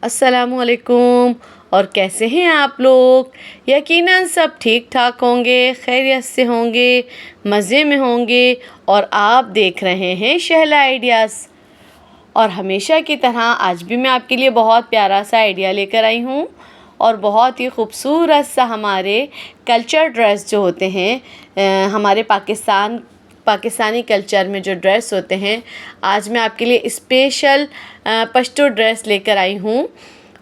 अस्सलामुअलैकुम। और कैसे हैं आप लोग? यकीनन सब ठीक ठाक होंगे, खैरियत से होंगे, मज़े में होंगे। और आप देख रहे हैं शहला आइडियाज़। और हमेशा की तरह आज भी मैं आपके लिए बहुत प्यारा सा आइडिया लेकर आई हूँ और बहुत ही खूबसूरत सा हमारे कल्चर ड्रेस जो होते हैं, हमारे पाकिस्तानी कल्चर में जो ड्रेस होते हैं, आज मैं आपके लिए स्पेशल पश्तो ड्रेस लेकर आई हूँ।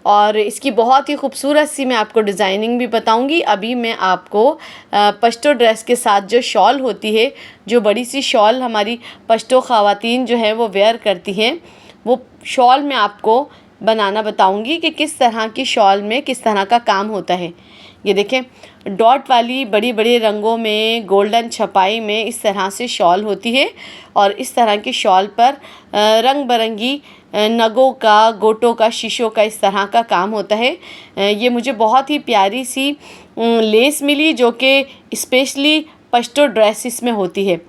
और इसकी बहुत ही खूबसूरत सी मैं आपको डिज़ाइनिंग भी बताऊंगी। अभी मैं आपको पश्तो ड्रेस के साथ जो शॉल होती है, जो बड़ी सी शॉल हमारी पश्तो ख़वातीन जो है वो वेयर करती हैं, वो शॉल मैं आपको बनाना बताऊंगी कि किस तरह की शॉल में किस तरह का काम होता है। ये देखें, डॉट वाली बड़ी बड़ी रंगों में गोल्डन छपाई में इस तरह से शॉल होती है। और इस तरह की शॉल पर रंग बिरंगी नगों का, गोटों का, शीशों का इस तरह का काम होता है। ये मुझे बहुत ही प्यारी सी लेस मिली जो कि स्पेशली पश्तो ड्रेसेस में होती है।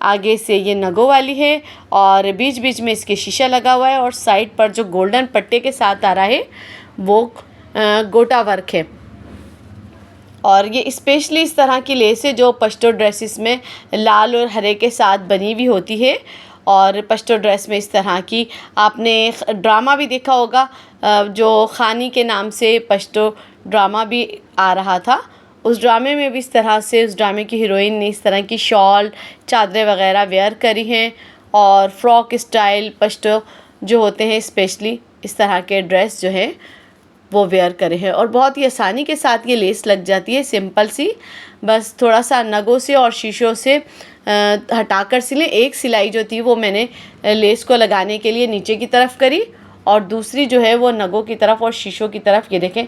आगे से ये नगों वाली है और बीच बीच में इसके शीशा लगा हुआ है और साइड पर जो गोल्डन पट्टे के साथ आ रहा है वो गोटा वर्क है। और ये स्पेशली इस तरह की लेस है जो पश्तो ड्रेसेस में लाल और हरे के साथ बनी हुई होती है। और पश्तो ड्रेस में इस तरह की आपने ड्रामा भी देखा होगा, जो खानी के नाम से पश्तो ड्रामा भी आ रहा था। उस ड्रामे में भी इस तरह से उस ड्रामे की हीरोइन ने इस तरह की शॉल, चादरें वगैरह वेयर करी हैं। और फ्रॉक स्टाइल पश्तो जो होते हैं, स्पेशली इस तरह के ड्रेस जो है वो वेयर करे हैं। और बहुत ही आसानी के साथ ये लेस लग जाती है, सिंपल सी। बस थोड़ा सा नगों से और शीशों से हटाकर सिलें। एक सिलाई जो थी वो मैंने लेस को लगाने के लिए नीचे की तरफ करी और दूसरी जो है वो नगों की तरफ और शीशों की तरफ। ये देखें,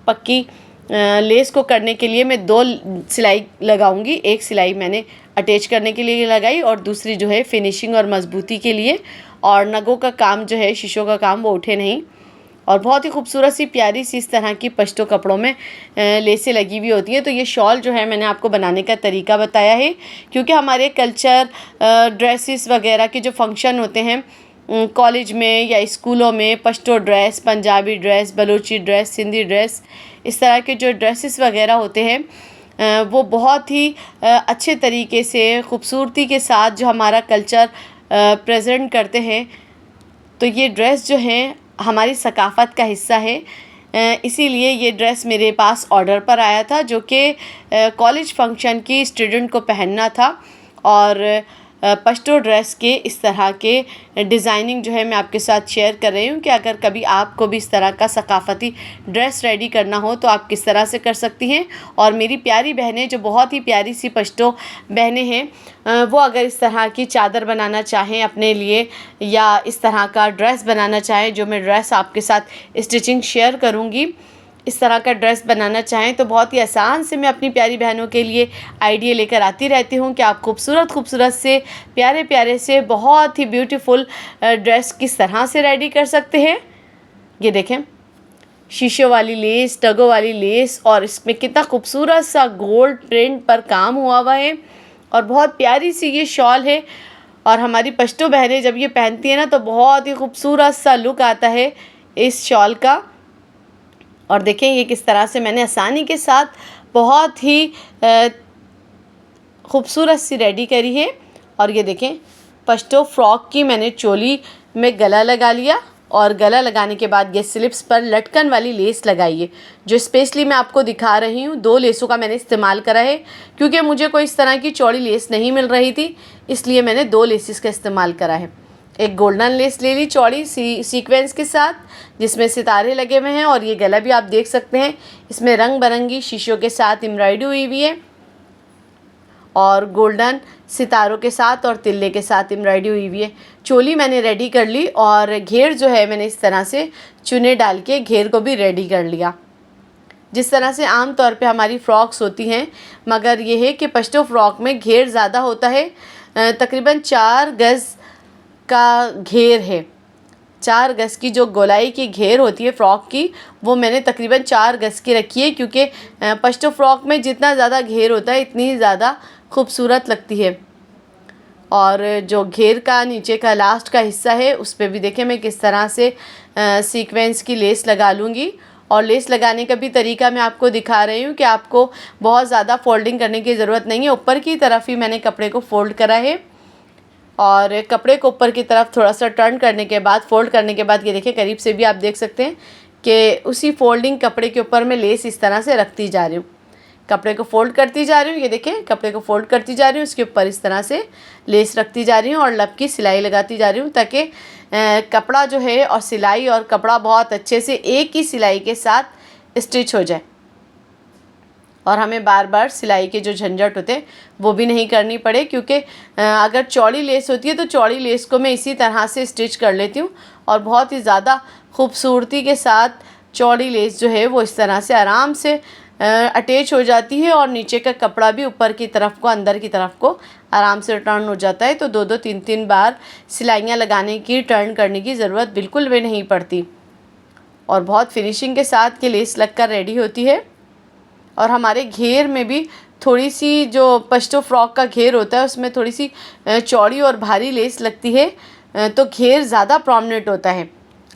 पक्की लेस को करने के लिए मैं 2 सिलाई लगाऊंगी। एक सिलाई मैंने अटैच करने के लिए लगाई और दूसरी जो है फिनिशिंग और मजबूती के लिए। और नगों का काम जो है, शीशों का काम, वो उठे नहीं। और बहुत ही खूबसूरत सी प्यारी सी इस तरह की पश्तो कपड़ों में लेसें लगी हुई होती हैं। तो ये शॉल जो है मैंने आपको बनाने का तरीका बताया है, क्योंकि हमारे कल्चर ड्रेसेस वगैरह के जो फंक्शन होते हैं कॉलेज में या स्कूलों में, Pashto dress, Punjabi dress, Balochi dress, Sindhi dress, इस तरह के जो ड्रेसेस वगैरह होते हैं वो बहुत ही अच्छे तरीके से खूबसूरती के साथ जो हमारा कल्चर प्रेजेंट करते हैं। तो ये ड्रेस जो है हमारी सकाफ़त का हिस्सा है। इसीलिए ये ड्रेस मेरे पास ऑर्डर पर आया था, जो कि कॉलेज फंक्शन की स्टूडेंट को पहनना था। और पश्तो ड्रेस के इस तरह के डिज़ाइनिंग जो है मैं आपके साथ शेयर कर रही हूँ कि अगर कभी आपको भी इस तरह का सकाफ़ती ड्रेस रेडी करना हो तो आप किस तरह से कर सकती हैं। और मेरी प्यारी बहनें, जो बहुत ही प्यारी सी पश्तो बहनें हैं, वो अगर इस तरह की चादर बनाना चाहें अपने लिए या इस तरह का ड्रेस बनाना चाहें, जो मैं ड्रेस आपके साथ स्टिचिंग शेयर करूँगी, इस तरह का ड्रेस बनाना चाहें तो बहुत ही आसान से मैं अपनी प्यारी बहनों के लिए आइडिया लेकर आती रहती हूँ कि आप खूबसूरत खूबसूरत से, प्यारे प्यारे से, बहुत ही ब्यूटीफुल ड्रेस किस तरह से रेडी कर सकते हैं। ये देखें, शीशों वाली लेस, टगों वाली लेस, और इसमें कितना खूबसूरत सा गोल्ड प्रिंट पर काम हुआ है। और बहुत प्यारी सी ये शॉल है। और हमारी पश्तो बहनें जब ये पहनती हैं ना तो बहुत ही खूबसूरत सा लुक आता है इस शॉल का। और देखें ये किस तरह से मैंने आसानी के साथ बहुत ही खूबसूरत सी रेडी करी है। और ये देखें, पश्तो फ्रॉक की मैंने चोली में गला लगा लिया और गला लगाने के बाद ये स्लिप्स पर लटकन वाली लेस लगाई है, जो स्पेशली मैं आपको दिखा रही हूँ। 2 लेसों का मैंने इस्तेमाल करा है, क्योंकि मुझे कोई इस तरह की चौड़ी लेस नहीं मिल रही थी, इसलिए मैंने 2 लेसिस का इस्तेमाल करा है। एक गोल्डन लेस ले ली चौड़ी सीक्वेंस के साथ, जिसमें सितारे लगे हुए हैं। और ये गला भी आप देख सकते हैं, इसमें रंग बिरंगी शीशों के साथ एम्ब्रॉयडरी हुई हुई है और गोल्डन सितारों के साथ और तिल्ले के साथ एम्ब्रॉयडरी हुई हुई है। चोली मैंने रेडी कर ली और घेर जो है मैंने इस तरह से चुने डाल के घेर को भी रेडी कर लिया, जिस तरह से आम तौर पे हमारी फ़्रॉक्स होती हैं। मगर ये है कि पश्तो फ़्रॉक में घेर ज़्यादा होता है, तकरीबन 4 गज़ का घेर है। 4 गज़ की जो गोलाई की घेर होती है फ़्रॉक की, वो मैंने तकरीबन 4 गज़ की रखी है, क्योंकि पश्तो फ़्रॉक में जितना ज़्यादा घेर होता है इतनी ज़्यादा खूबसूरत लगती है। और जो घेर का नीचे का लास्ट का हिस्सा है उस पर भी देखिए मैं किस तरह से सीक्वेंस की लेस लगा लूँगी। और लेस लगाने का भी तरीका मैं आपको दिखा रही हूँ कि आपको बहुत ज़्यादा फोल्डिंग करने की ज़रूरत नहीं है। ऊपर की तरफ ही मैंने कपड़े को फोल्ड करा है और कपड़े को ऊपर की तरफ थोड़ा सा टर्न करने के बाद, फोल्ड करने के बाद, ये देखिए करीब से भी आप देख सकते हैं कि उसी फोल्डिंग कपड़े के ऊपर मैं लेस इस तरह से रखती जा रही हूँ। कपड़े को फोल्ड करती जा रही हूँ, ये देखें कपड़े को फोल्ड करती जा रही हूँ, उसके ऊपर इस तरह से लेस रखती जा रही हूँ और लब की सिलाई लगाती जा रही हूँ ताकि कपड़ा जो है और सिलाई और कपड़ा बहुत अच्छे से एक ही सिलाई के साथ स्टिच हो जाए और हमें बार बार सिलाई के जो झंझट होते हैं वो भी नहीं करनी पड़े। क्योंकि अगर चौड़ी लेस होती है तो चौड़ी लेस को मैं इसी तरह से स्टिच कर लेती हूँ और बहुत ही ज़्यादा खूबसूरती के साथ चौड़ी लेस जो है वो इस तरह से आराम से अटैच हो जाती है और नीचे का कपड़ा भी ऊपर की तरफ को, अंदर की तरफ को आराम से टर्न हो जाता है। तो 2-2 3-3 बार सिलाइयाँ लगाने की, टर्न करने की ज़रूरत बिल्कुल भी नहीं पड़ती और बहुत फिनिशिंग के साथ ये लेस लगकर रेडी होती है। और हमारे घेर में भी थोड़ी सी जो पश्तो फ्रॉक का घेर होता है उसमें थोड़ी सी चौड़ी और भारी लेस लगती है तो घेर ज़्यादा प्रोमिनेंट होता है।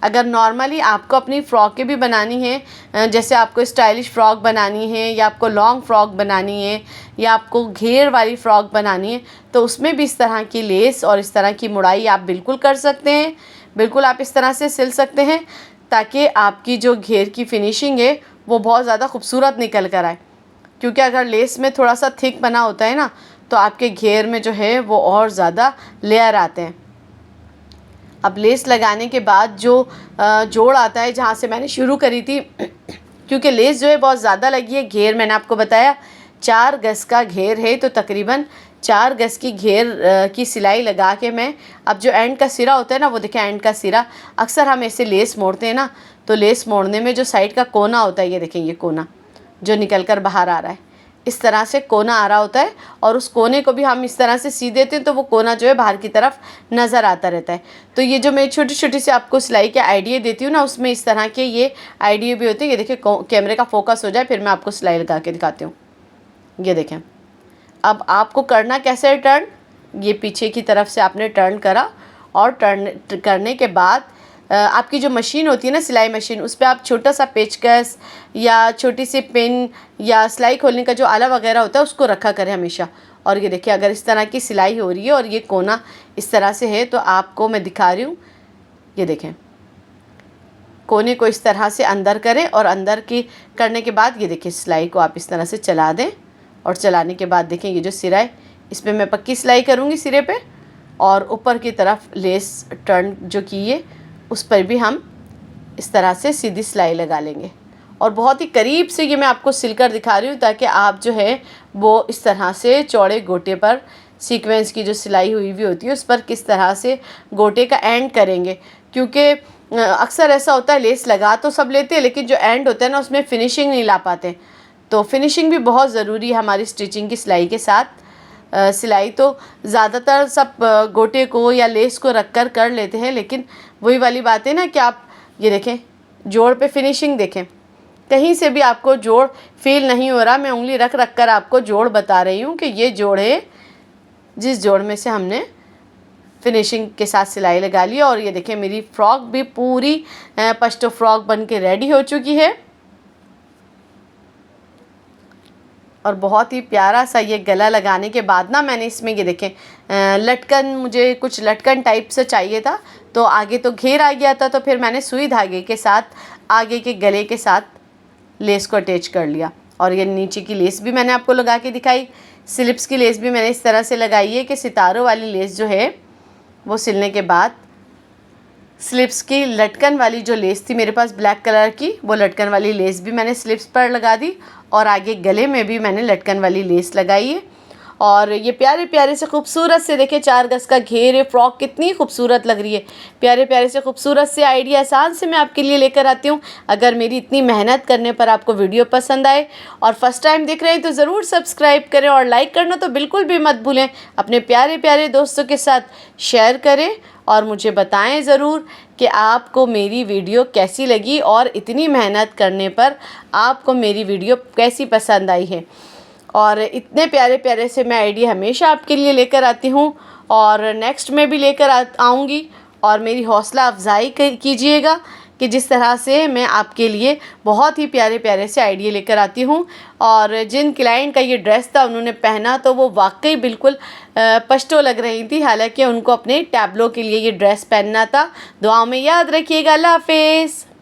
अगर नॉर्मली आपको अपनी फ़्रॉकें भी बनानी है, जैसे आपको स्टाइलिश फ़्रॉक बनानी है या आपको लॉन्ग फ्रॉक बनानी है या आपको घेर वाली फ़्रॉक बनानी है, तो उसमें भी इस तरह की लेस और इस तरह की मुड़ाई आप बिल्कुल कर सकते हैं। बिल्कुल आप इस तरह से सिल सकते हैं ताकि आपकी जो घेर की फिनिशिंग है वो बहुत ज़्यादा खूबसूरत निकल कर आए। क्योंकि अगर लेस में थोड़ा सा थिक बना होता है ना तो आपके घेर में जो है वो और ज़्यादा लेयर आते हैं। अब लेस लगाने के बाद जो जोड़ आता है जहाँ से मैंने शुरू करी थी, क्योंकि लेस जो है बहुत ज़्यादा लगी है, घेर मैंने आपको बताया 4 गज़ का घेर है तो तकरीबन 4 गज़ की घेर की सिलाई लगा के मैं अब जो एंड का सिरा होता है ना, वो देखें एंड का सिरा, अक्सर हम ऐसे लेस मोड़ते हैं ना तो लेस मोड़ने में जो साइड का कोना होता है, ये देखें ये कोना जो निकल कर बाहर आ रहा है, इस तरह से कोना आ रहा होता है और उस कोने को भी हम इस तरह से सी देते हैं तो वो कोना जो है बाहर की तरफ नज़र आता रहता है। तो ये जो मैं छोटी छोटी सी आपको सिलाई के आइडिया देती हूँ ना, उसमें इस तरह के ये आइडिया भी होते हैं। ये देखिए कैमरे का फोकस हो जाए फिर मैं आपको सिलाई लगा के दिखाती हूँ। ये देखें अब आपको करना कैसे है टर्न, ये पीछे की तरफ से आपने टर्न करा और टर्न करने के बाद आपकी जो मशीन होती है ना, सिलाई मशीन, उस पर आप छोटा सा पेचकस या छोटी सी पिन या सिलाई खोलने का जो आला वगैरह होता है उसको रखा करें हमेशा। और ये देखिए अगर इस तरह की सिलाई हो रही है और ये कोना इस तरह से है तो आपको मैं दिखा रही हूँ, ये देखें कोने को इस तरह से अंदर करें और अंदर की करने के बाद ये देखिए सिलाई को आप इस तरह से चला दें और चलाने के बाद देखें ये जो सिरा है इस पर मैं पक्की सिलाई करूँगी सिरे पे और ऊपर की तरफ लेस टर्न जो की है उस पर भी हम इस तरह से सीधी सिलाई लगा लेंगे। और बहुत ही करीब से ये मैं आपको सिलकर दिखा रही हूँ ताकि आप जो है वो इस तरह से चौड़े गोटे पर सीक्वेंस की जो सिलाई हुई हुई होती है उस पर किस तरह से गोटे का एंड करेंगे। क्योंकि अक्सर ऐसा होता है लेस लगा तो सब लेते हैं लेकिन जो एंड होता है ना उसमें फ़िनिशिंग नहीं ला पाते। तो फिनिशिंग भी बहुत ज़रूरी है हमारी स्टिचिंग की सिलाई के साथ। सिलाई तो ज़्यादातर सब गोटे को या लेस को रख कर लेते हैं, लेकिन वही वाली बात है ना कि आप ये देखें जोड़ पे फिनिशिंग देखें, कहीं से भी आपको जोड़ फील नहीं हो रहा। मैं उंगली रख कर आपको जोड़ बता रही हूँ कि ये जोड़ है जिस जोड़ में से हमने फिनिशिंग के साथ सिलाई लगा ली। और ये देखें मेरी फ़्रॉक भी पूरी पश्तो फ्रॉक बन के रेडी हो चुकी है और बहुत ही प्यारा सा ये गला लगाने के बाद ना मैंने इसमें ये देखें लटकन, मुझे कुछ लटकन टाइप से चाहिए था तो आगे तो घेर आ गया था तो फिर मैंने सुई धागे के साथ आगे के गले के साथ लेस को अटैच कर लिया। और ये नीचे की लेस भी मैंने आपको लगा के दिखाई। स्लिप्स की लेस भी मैंने इस तरह से लगाई है कि सितारों वाली लेस जो है वो सिलने के बाद स्लिप्स की लटकन वाली जो लेस थी मेरे पास ब्लैक कलर की, वो लटकन वाली लेस भी मैंने स्लिप्स पर लगा दी और आगे गले में भी मैंने लटकन वाली लेस लगाई है। और ये प्यारे प्यारे से खूबसूरत से देखिए 4 गज़ का घेर है, फ्रॉक कितनी खूबसूरत लग रही है। प्यारे प्यारे से खूबसूरत से आइडिया आसान से मैं आपके लिए लेकर आती हूँ। अगर मेरी इतनी मेहनत करने पर आपको वीडियो पसंद आए और फर्स्ट टाइम देख रहे हैं तो ज़रूर सब्सक्राइब करें और लाइक करना तो बिल्कुल भी मत भूलें। अपने प्यारे प्यारे दोस्तों के साथ शेयर करें और मुझे बताएं ज़रूर कि आपको मेरी वीडियो कैसी लगी और इतनी मेहनत करने पर आपको मेरी वीडियो कैसी पसंद आई है। और इतने प्यारे प्यारे से मैं आइडिया हमेशा आपके लिए लेकर आती हूँ और नेक्स्ट में भी लेकर आऊँगी और मेरी हौसला अफजाई कीजिएगा कि जिस तरह से मैं आपके लिए बहुत ही प्यारे प्यारे से आइडिया लेकर आती हूँ। और जिन क्लाइंट का ये ड्रेस था उन्होंने पहना तो वो वाकई बिल्कुल पश्तो लग रही थी, हालांकि उनको अपने टैबलो के लिए ये ड्रेस पहनना था। दुआओं में याद रखिएगा। अल्लाह हाफिज़।